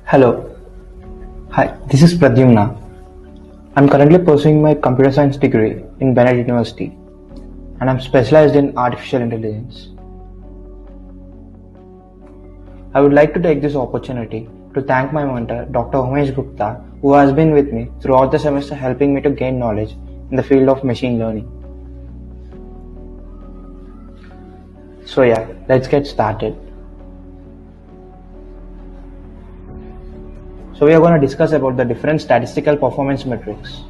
Hello. Hi, this is Pradyumna. I'm currently pursuing my computer science degree in Bennett University and I'm specialized in artificial intelligence. I would like to take this opportunity to thank my mentor, Dr. Umesh Gupta, who has been with me throughout the semester helping me to gain knowledge in the field of machine learning. So yeah, let's get started. So we are going to discuss about the different statistical performance metrics.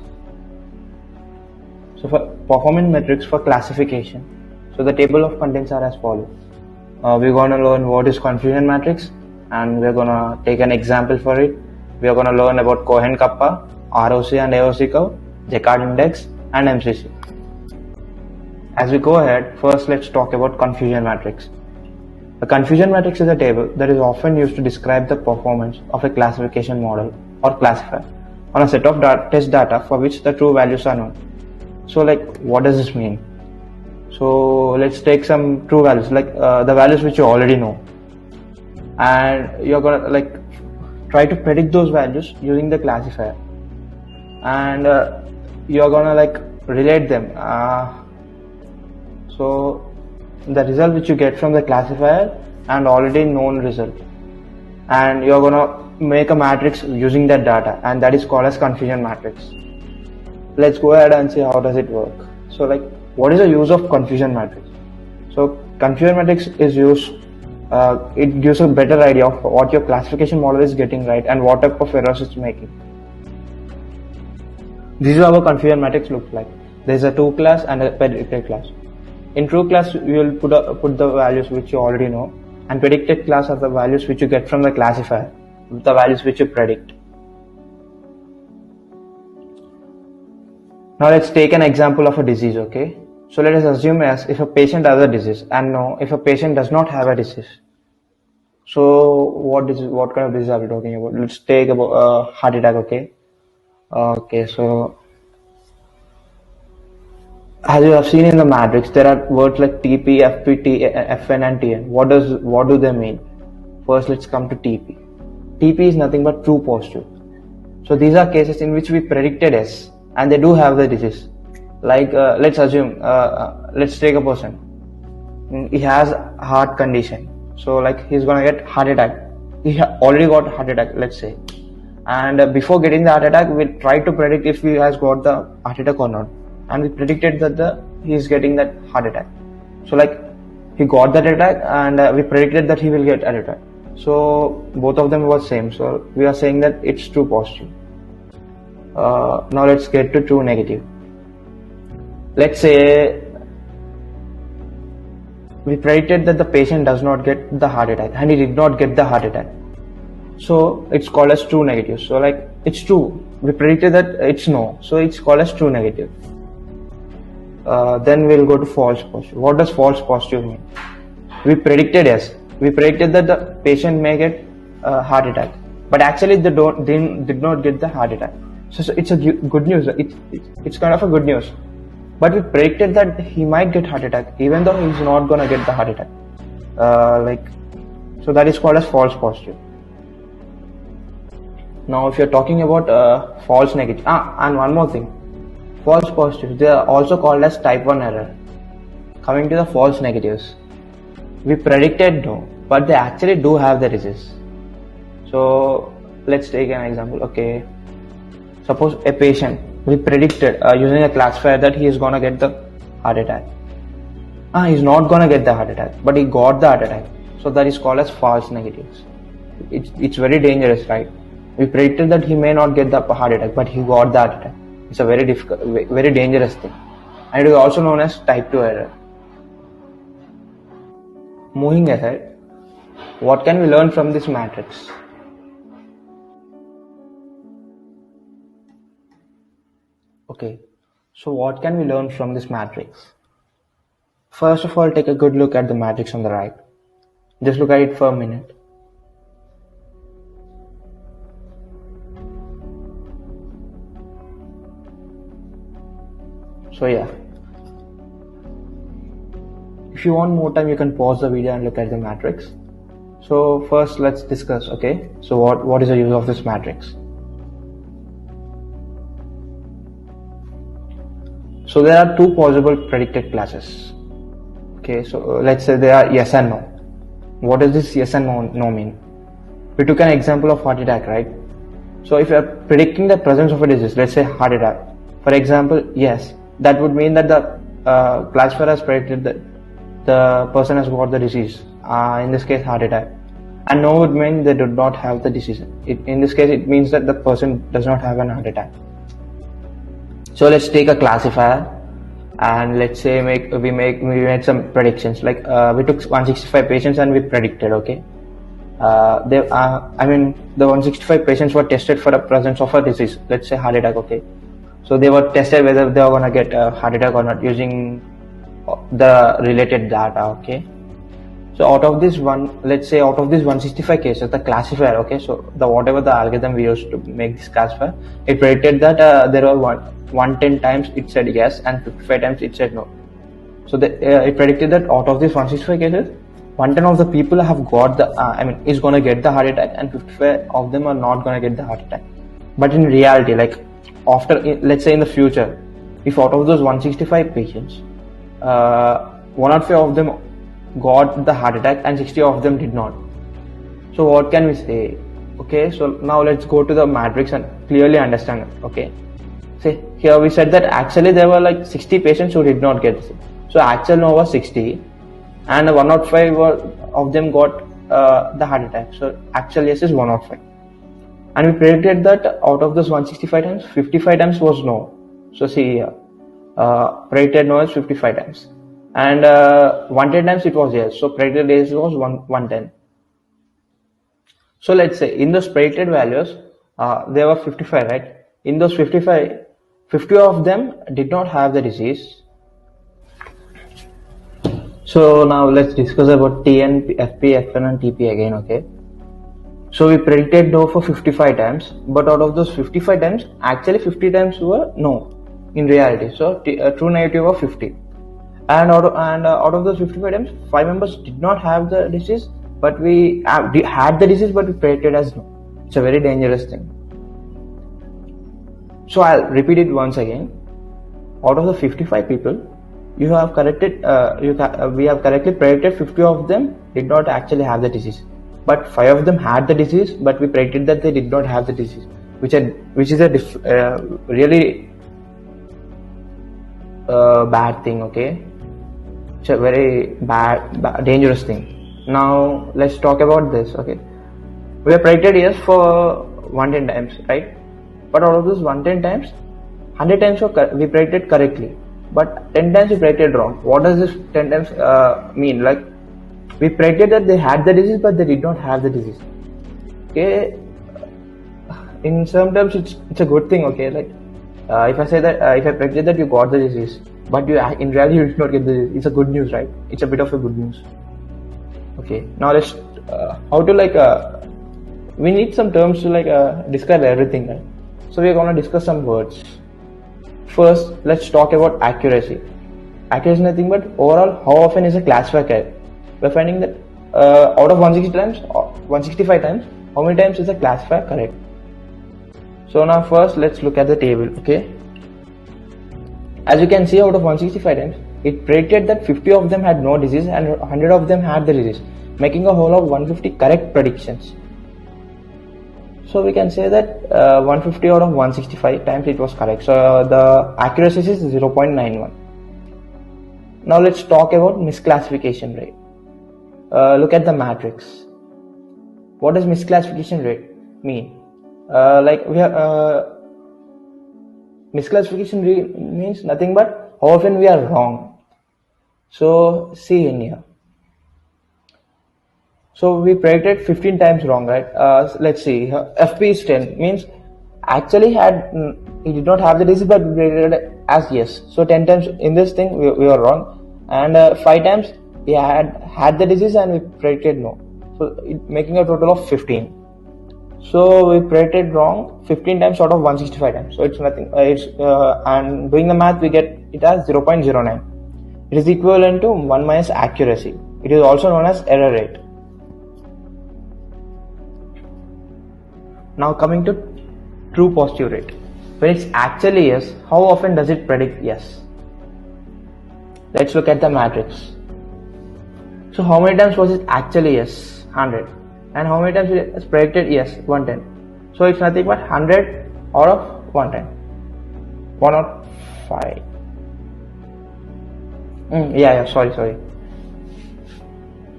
So for performance metrics for classification, so the table of contents are as follows. We're going to learn what is confusion matrix and we're going to take an example for it. We are going to learn about Cohen-Kappa, ROC and AOC curve, Jaccard index and MCC. As we go ahead, first let's talk about confusion matrix. A confusion matrix is a table that is often used to describe the performance of a classification model or classifier on a set of test data for which the true values are known. So what does this mean? So let's take some true values, the values which you already know, and you're gonna try to predict those values using the classifier, and you're gonna relate them. So the result which you get from the classifier and already known result, and you're gonna make a matrix using that data, and that is called as confusion matrix. Let's go ahead and see how does it work. So what is the use of confusion matrix? So confusion matrix is used, it gives a better idea of what your classification model is getting right and what type of errors it's making. This is how a confusion matrix looks like. There is a true class and a predicted class. In true class, you will put the values which you already know, and predicted class are the values which you get from the classifier, the values which you predict. Now let's take an example of a disease, okay? So let us assume as if a patient has a disease, and now if a patient does not have a disease. So what kind of disease are we talking about? Let's take about heart attack, okay? Okay, so as you have seen in the matrix, there are words like TP, FP, FN and TN. What do they mean? First, let's come to TP. TP is nothing but true positive. So these are cases in which we predicted S and they do have the disease. Let's assume, let's take a person. He has a heart condition. So he's gonna get heart attack. He already got heart attack, let's say. And before getting the heart attack, we try to predict if he has got the heart attack or not. And we predicted that he is getting that heart attack. So he got that attack, and we predicted that he will get an attack. So both of them were same. So we are saying that it's true positive. Now let's get to true negative. Let's say we predicted that the patient does not get the heart attack, and he did not get the heart attack. So it's called as true negative. So it's true. We predicted that it's no. So it's called as true negative. Then we'll go to false positive. What does false positive mean? We predicted yes. We predicted that the patient may get a heart attack, but actually they did not get the heart attack. So it's a good news. It's kind of a good news. But we predicted that he might get heart attack, even though he's not gonna get the heart attack. So that is called as false positive. Now, if you're talking about false negative, and one more thing. False positives, they are also called as type 1 error. Coming to the false negatives, we predicted no, but they actually do have the disease. So let's take an example. Okay, suppose a patient, we predicted using a classifier that he is gonna get the heart attack. He's not gonna get the heart attack, but he got the heart attack. So that is called as false negatives. It's very dangerous, right? We predicted that he may not get the heart attack, but he got the heart attack. It's a very difficult, very dangerous thing, and it is also known as type 2 error. Moving ahead, what can we learn from this matrix? Okay, so what can we learn from this matrix? First of all, take a good look at the matrix on the right. Just look at it for a minute. So yeah, if you want more time, you can pause the video and look at the matrix. So first let's discuss, okay, so what is the use of this matrix? So there are two possible predicted classes. Okay, so let's say they are yes and no. What does this yes and no mean? We took an example of heart attack, right? So if you are predicting the presence of a disease, let's say heart attack, for example, yes, that would mean that the classifier has predicted that the person has got the disease, in this case heart attack, and no would mean they do not have the disease. In this case it means that the person does not have an heart attack. So let's take a classifier and let's say we made some predictions, like we took 165 patients and we predicted, okay, the 165 patients were tested for the presence of a disease, let's say heart attack, okay. So they were tested whether they were gonna get a heart attack or not using the related data, okay. So out of this 165 cases, the classifier, okay, so whatever the algorithm we used to make this classifier, it predicted that there were 110 times it said yes and 55 times it said no. So it predicted that out of these 165 cases, 110 of the people have got the is gonna get the heart attack and 55 of them are not gonna get the heart attack. But in reality, like let's say in the future, if out of those 165 patients, 105 of them got the heart attack and 60 of them did not. So what can we say? Okay, so now let's go to the matrix and clearly understand it. Okay, see here we said that actually there were like 60 patients who did not get it. So actual no was 60 and 105 of them got the heart attack. So actual yes is 105. And we predicted that out of those 165 times, 55 times was no. So see here, predicted no is 55 times. And 110 times it was yes. So predicted yes was 110. So let's say in those predicted values, there were 55, right? In those 55, 50 of them did not have the disease. So now let's discuss about TN, FP, FN and TP again, okay? So we predicted no for 55 times, but out of those 55 times, actually 50 times were no in reality. So true negative of 50. And out of those 55 times, 5 members did not have the disease, but we had the disease, but we predicted as no. It's a very dangerous thing. So I'll repeat it once again. Out of the 55 people, we have correctly predicted 50 of them did not actually have the disease, but 5 of them had the disease, but we predicted that they did not have the disease, which is a really bad thing, okay. It's a very bad, dangerous thing. Now let's talk about this, okay. We have predicted yes for 110 times, right? But out of those 110 times, 100 times we predicted correctly, but 10 times we predicted wrong. What does this 10 times mean? Like we predicted that they had the disease, but they did not have the disease. Okay, in some terms it's a good thing, okay. Like if I say that if I predicted that you got the disease, but in reality you did not get the disease, it's a good news, right? It's a bit of a good news. Okay, now let's how to we need some terms to describe everything, right? So we're gonna discuss some words. First, let's talk about accuracy. Accuracy is nothing but overall how often is a classifier correct. We're finding that out of 165 times, how many times is a classifier correct? So now first let's look at the table, okay. As you can see, out of 165 times, it predicted that 50 of them had no disease and 100 of them had the disease, making a whole of 150 correct predictions. So we can say that 150 out of 165 times it was correct. So the accuracy is 0.91. Now let's talk about misclassification rate. Look at the matrix. What does misclassification rate mean? We have misclassification rate means nothing but how often we are wrong. So see in here. So we predicted 15 times wrong, right? Let's see. FP is 10 means actually he did not have the disease, but we predicted as yes. So 10 times in this thing we were wrong, and 5 times he had the disease and we predicted no. So making a total of 15. So we predicted wrong 15 times out of 165 times. So it's nothing. And doing the math, we get it as 0.09. It is equivalent to 1 minus accuracy. It is also known as error rate. Now coming to true positive rate. When it's actually yes, how often does it predict yes? Let's look at the matrix. So how many times was it actually yes? 100. And how many times it has predicted yes? 110. So it's nothing but 100 out of 110. 105. Sorry.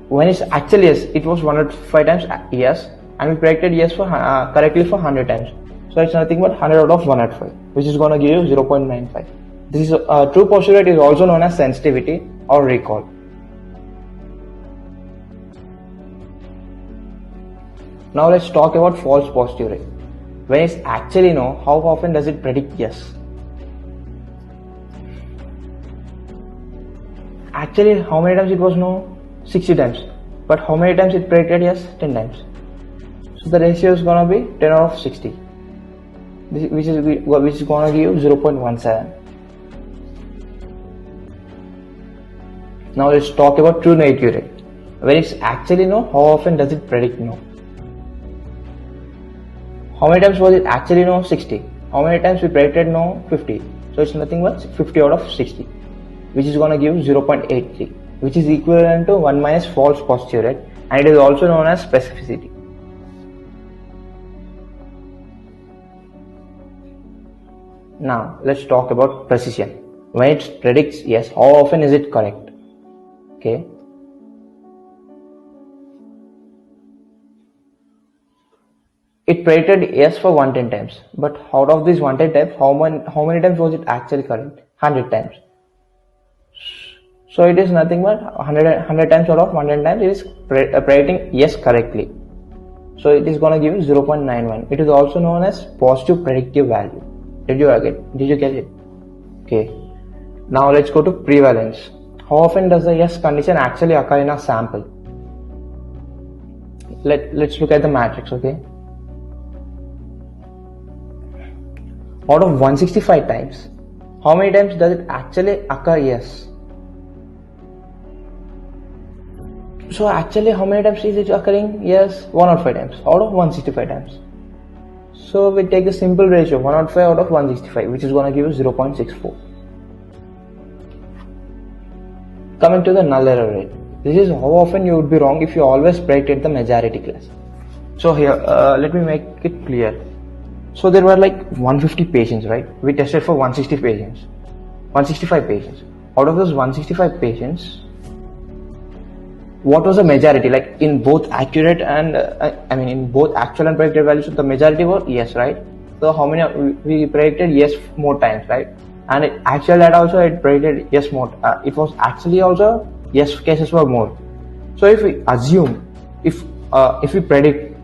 When it's actually yes, it was 105 times yes, and we predicted yes for correctly for 100 times. So it's nothing but 100 out of 105, which is going to give you 0.95. This is true positive rate is also known as sensitivity or recall. Now let's talk about false positive rate. When it's actually no, how often does it predict yes? Actually, how many times it was no? 60 times. But how many times it predicted yes? 10 times. So the ratio is gonna be 10 out of 60, which is gonna give you 0.17. Now let's talk about true negative rate. When it's actually no, how often does it predict no? How many times was it actually no? 60. How many times we predicted no? 50. So it's nothing but 50 out of 60, which is gonna give 0.83, which is equivalent to 1 minus false positive rate, and it is also known as specificity. Now let's talk about precision. When it predicts yes, how often is it correct? Okay. It predicted yes for 110 times, but out of these 110 times, how many times was it actually correct? 100 times. So it is nothing but 100 times out of 100 times it is predicting yes correctly. So it is going to give you 0.91. It is also known as positive predictive value. Did you get it? Okay. Now let's go to prevalence. How often does the yes condition actually occur in a sample? Let's look at the matrix, okay? Out of 165 times, how many times does it actually occur yes? So actually, how many times is it occurring yes? 105 times out of 165 times. So we take the simple ratio 105 out of 165, which is going to give you 0.64. Coming to the null error rate. This is how often you would be wrong if you always predicted the majority class. So here, let me make it clear. So there were like 150 patients, right? We tested for 165 patients. Out of those 165 patients, what was the majority? Like in both accurate and in both actual and predicted values, the majority were yes, right? So how many we predicted yes more times, right? And actual data also it predicted yes more. It was actually also yes cases were more. So if we assume if we predict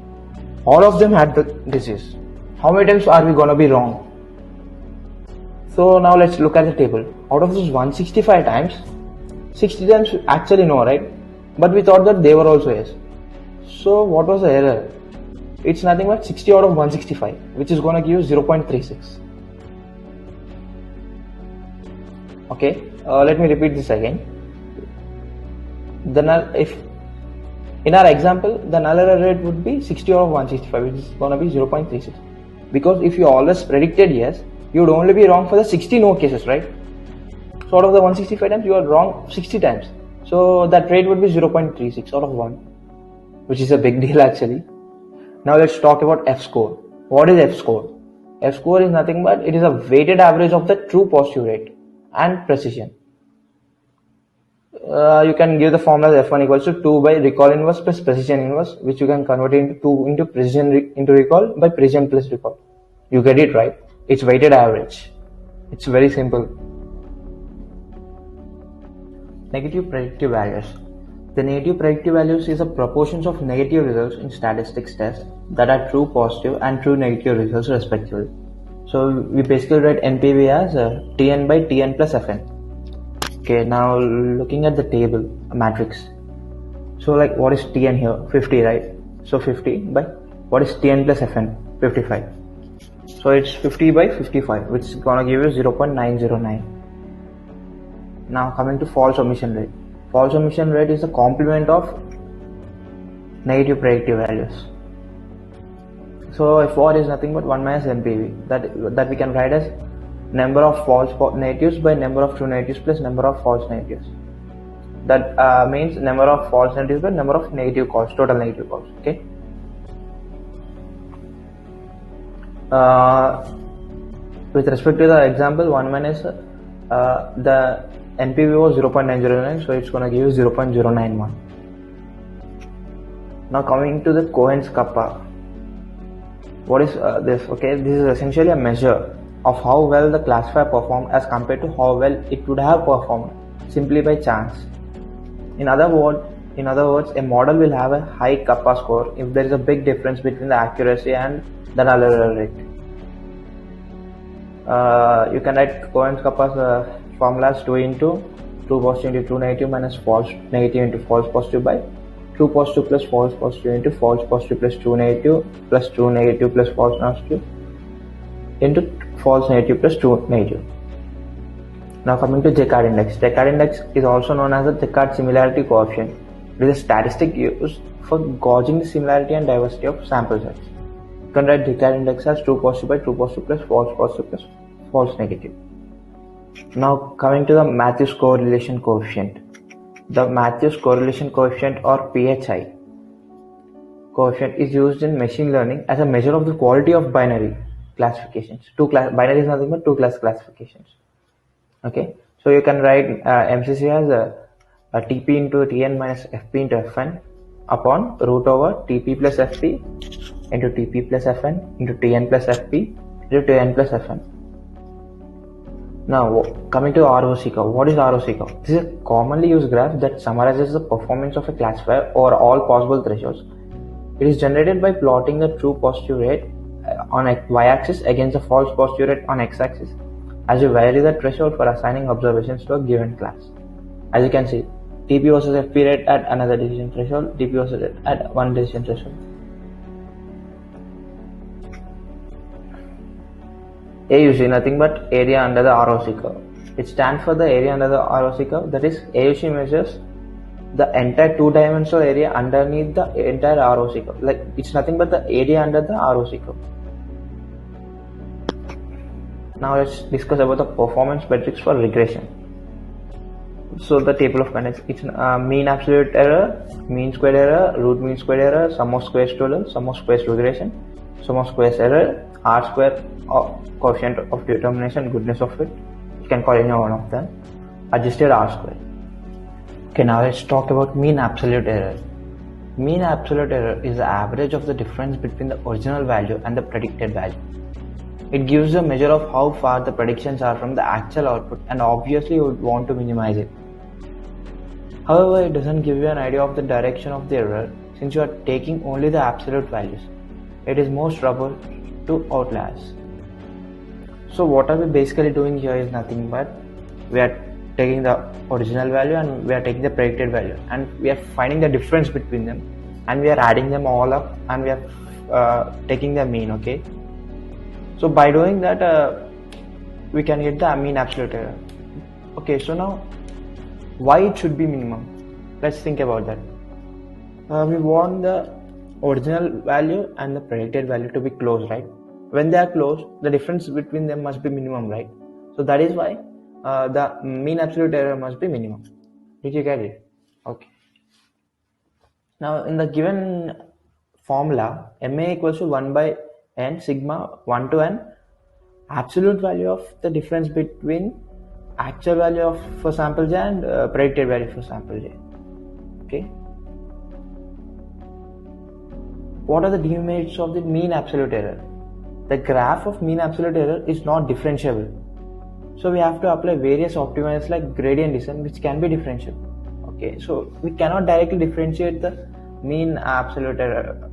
all of them had the disease, how many times are we gonna be wrong? So now let's look at the table. Out of those 165 times, 60 times actually no, right? But we thought that they were also yes. So what was the error? It's nothing but 60 out of 165, which is gonna give you 0.36. Okay, let me repeat this again. If in our example, the null error rate would be 60 out of 165, which is gonna be 0.36. Because if you always predicted yes, you would only be wrong for the 60 no cases, right? So out of the 165 times, you are wrong 60 times. So that rate would be 0.36 out of 1, which is a big deal actually. Now let's talk about F-score. What is F-score? F-score is nothing but it is a weighted average of the true positive rate and precision. You can give the formula as F1 equals to 2 by recall inverse plus precision inverse, which you can convert into 2 into precision into recall by precision plus recall. You get it, right? It's weighted average. It's very simple. Negative predictive values. The negative predictive values is a proportions of negative results in statistics tests that are true positive and true negative results respectively. So we basically write NPV as Tn by Tn plus Fn. Okay, now looking at the table, a matrix. So like what is Tn here? 50, right? So 50 by what is Tn plus Fn? 55. So it's 50 by 55, which is gonna give you 0.909. Now coming to false omission rate. False omission rate is the complement of negative predictive values. So for is nothing but 1 minus NPV, that we can write as number of false negatives by number of true negatives plus number of false negatives. That means number of false negatives by number of negative calls, total negative calls. Okay. With respect to the example, 1 minus the NPV was 0.909, so it's going to give you 0.091. Now coming to the Cohen's kappa. What is this? Okay, this is essentially a measure of how well the classifier performed as compared to how well it would have performed simply by chance. In other words, a model will have a high kappa score if there is a big difference between the accuracy and the null error rate. You can write Cohen's kappa's formula as 2 into true positive into true negative minus false negative into false positive by true positive plus false positive into false positive plus true negative plus false positive into false negative plus true negative. Now coming to Jaccard index. Jaccard index is also known as the Jaccard similarity coefficient. It is a statistic used for gauging the similarity and diversity of sample sets. You can write Jaccard index as true positive by true positive plus false negative. Now coming to the Matthews correlation coefficient. The Matthews correlation coefficient or PHI coefficient is used in machine learning as a measure of the quality of binary classifications. Binary is nothing but 2 class classifications. Okay, so you can write MCC as a TP into Tn minus FP into Fn upon root over TP plus FP into TP plus Fn into Tn plus FP into Tn plus Fn. Now coming to ROC curve. What is ROC curve? This is a commonly used graph that summarizes the performance of a classifier over all possible thresholds. It is generated by plotting the true positive rate on y-axis against the false positive rate on x-axis as you vary the threshold for assigning observations to a given class. As you can see, TP versus FP rate at another decision threshold, TP versus at one decision threshold. AUC nothing but area under the ROC curve. It stands for the area under the ROC curve. That is, AUC measures the entire 2-dimensional area underneath the entire ROC curve. Like, it's nothing but the area under the ROC curve. Now let's discuss about the performance metrics for regression. So the table of contents, it's mean absolute error, mean squared error, root mean squared error, sum of squares total, sum of squares regression, sum of squares error, R square coefficient of determination, goodness of fit. You can call any one of them. Adjusted R square. Okay, now let's talk about mean absolute error. Mean absolute error is the average of the difference between the original value and the predicted value. It gives a measure of how far the predictions are from the actual output, and obviously you would want to minimize it. However, it doesn't give you an idea of the direction of the error since you are taking only the absolute values. It is most trouble to outliers. So what are we basically doing here is nothing but we are taking the original value and we are taking the predicted value and we are finding the difference between them and we are adding them all up and we are taking the mean. Okay, so by doing that we can get the mean absolute error. Okay, so now why it should be minimum? Let's think about that. We want the original value and the predicted value to be close, right? When they are close, the difference between them must be minimum, right? So that is why the mean absolute error must be minimum. Did you get it? Okay. Now in the given formula, MA equals to 1 by n sigma 1 to n absolute value of the difference between actual value for sample j and predicted value for sample j. Okay. What are the demerits of the mean absolute error? The graph of mean absolute error is not differentiable. So we have to apply various optimizers like gradient descent which can be differentiable. Okay, so we cannot directly differentiate the mean absolute error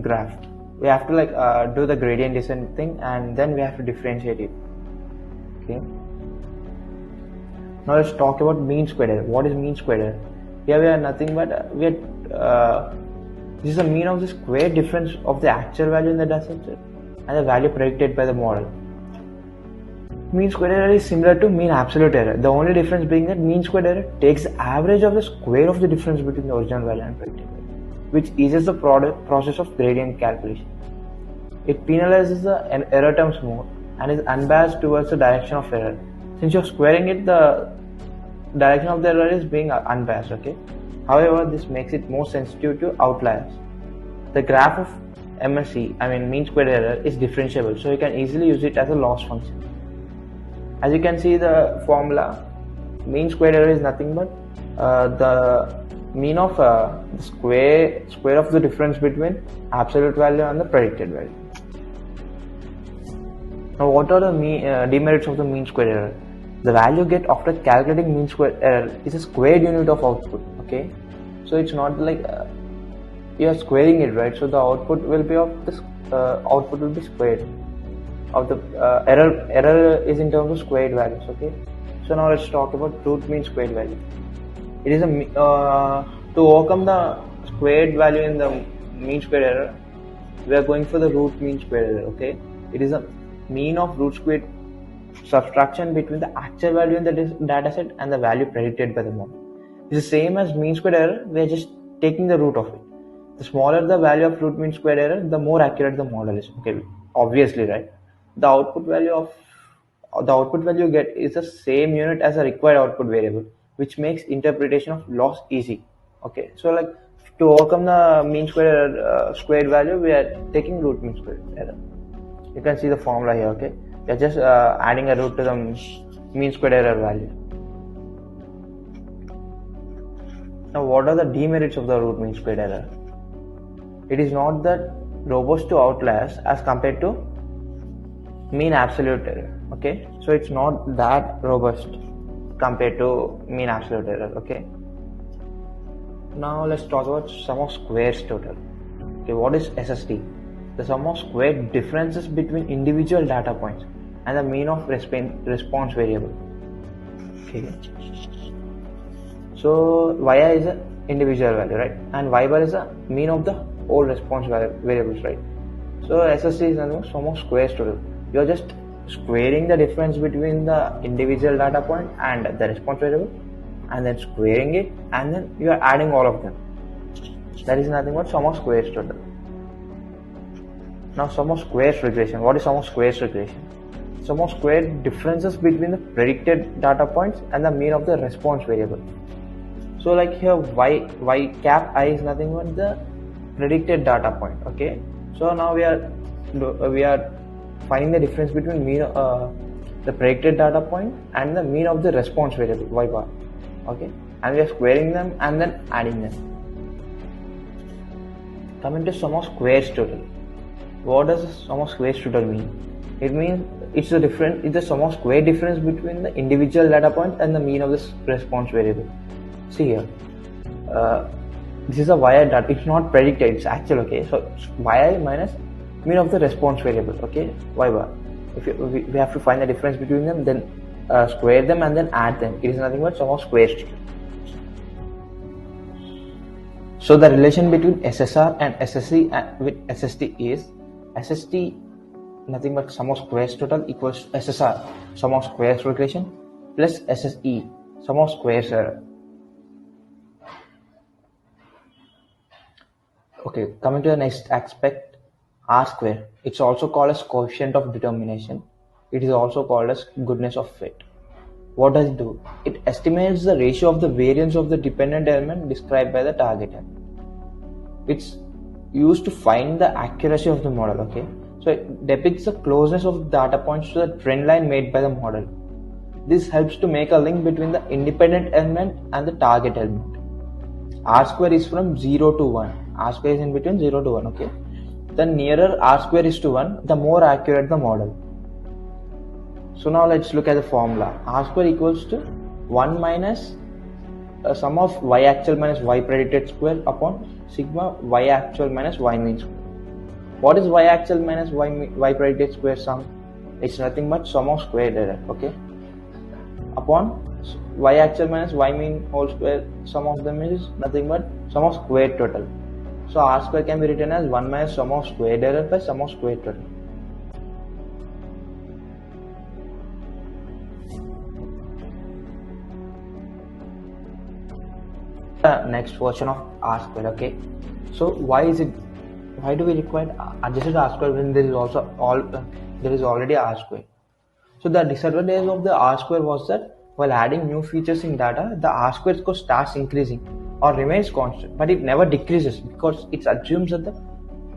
graph. We have to do the gradient descent thing and then we have to differentiate it. Okay. Now let's talk about mean squared error. What is mean squared error? Here we are nothing but this is the mean of the square difference of the actual value in the data set and the value predicted by the model. Mean squared error is similar to mean absolute error. The only difference being that mean squared error takes the average of the square of the difference between the original value and predicted value. which eases the process of gradient calculation. It penalizes the error terms more and is unbiased towards the direction of error. Since you're squaring it, the direction of the error is being unbiased, okay? However, this makes it more sensitive to outliers. The graph of MSE, mean squared error, is differentiable, so you can easily use it as a loss function. As you can see the formula, mean squared error is nothing but the mean of the square of the difference between absolute value and the predicted value. Now, what are the demerits of the mean squared error? The value you get after calculating mean squared error is a squared unit of output. Okay, so it's not like you are squaring it, right? So the output will be of this output will be squared of the error is in terms of squared values. Okay, so now let's talk about root mean squared value. It is to overcome the squared value in the mean squared error, we are going for the root mean squared error. Okay, it is a mean of root squared subtraction between the actual value in the data set and the value predicted by the model. It's the same as mean squared error, we are just taking the root of it. The smaller the value of root mean squared error, the more accurate the model is. Okay, obviously, right? The output value you get is the same unit as a required output variable, which makes interpretation of loss easy. Okay, so like to overcome the mean squared value, we are taking root mean squared error. You can see the formula here. Okay, we are just adding a root to the mean squared error value. Now, what are the demerits of the root mean squared error? It is not that robust to outliers as compared to mean absolute error. Okay, so it's not that robust compared to mean absolute error. Okay, now let's talk about sum of squares total. Okay, what is SST? The sum of squared differences between individual data points and the mean of response variable. Okay, so yi is an individual value, right, and y bar is the mean of the whole response variables, right? So SST is the sum of squares total. You are just squaring the difference between the individual data point and the response variable, and then squaring it, and then you are adding all of them. That is nothing but sum of squares total. Now, sum of squares regression. What is sum of squares regression? Sum of squared differences between the predicted data points and the mean of the response variable. So like here y cap I is nothing but the predicted data point. Okay, so now we are finding the difference between mean the predicted data point and the mean of the response variable y bar. Okay, and we are squaring them and then adding them. Coming to sum of squares total. What does the sum of squares total mean? It means it's the sum of square difference between the individual data point and the mean of the response variable. See here, this is a yi data. It's not predicted, it's actual. Okay, so yi minus mean of the response variable. Okay, y bar. If we have to find the difference between them, then square them and then add them. It is nothing but sum of squares. So the relation between SSR and SSE with SST is SST nothing but sum of squares total equals SSR sum of squares regression plus SSE sum of squares error. Okay, coming to the next aspect, R square. It's also called as coefficient of determination. It is also called as goodness of fit. What does it do? It estimates the ratio of the variance of the dependent element described by the target element. It's used to find the accuracy of the model. Okay, so it depicts the closeness of the data points to the trend line made by the model. This helps to make a link between the independent element and the target element. R square is from 0 to 1. R square is in between 0 to 1. Okay, the nearer R square is to 1, the more accurate the model. So now let's look at the formula. R square equals to 1 minus sum of y actual minus y predicted square upon sigma y actual minus y mean square. What is y actual minus y predicted square sum? It's nothing but sum of squared error. Okay, upon y actual minus y mean whole square, sum of them is nothing but sum of squared total. So R square can be written as 1 minus sum of squared error by sum of squared total. Next version of R square. Okay, so why do we require adjusted R square when there is also there is already R square? So the disadvantage of the R square was that while adding new features in data, the R square score starts increasing or remains constant, but it never decreases because it assumes that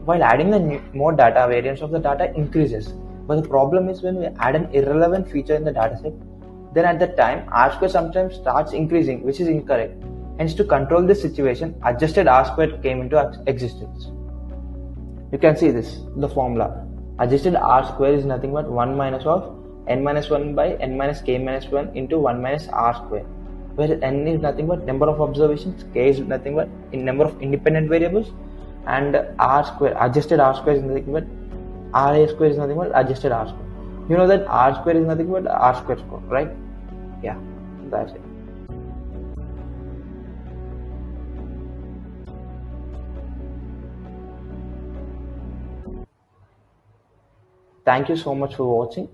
while adding the more data, variance of the data increases. But the problem is when we add an irrelevant feature in the dataset, then at that time R square sometimes starts increasing, which is incorrect. Hence, to control this situation, adjusted R square came into existence. You can see this, the formula. Adjusted R square is nothing but 1 minus of n minus 1 by n minus k minus 1 into 1 minus R square, where n is nothing but number of observations, k is nothing but in number of independent variables, and R square, adjusted R square is nothing but RA square is nothing but adjusted R square. You know that R square is nothing but R square score, right? Yeah, that's it. Thank you so much for watching.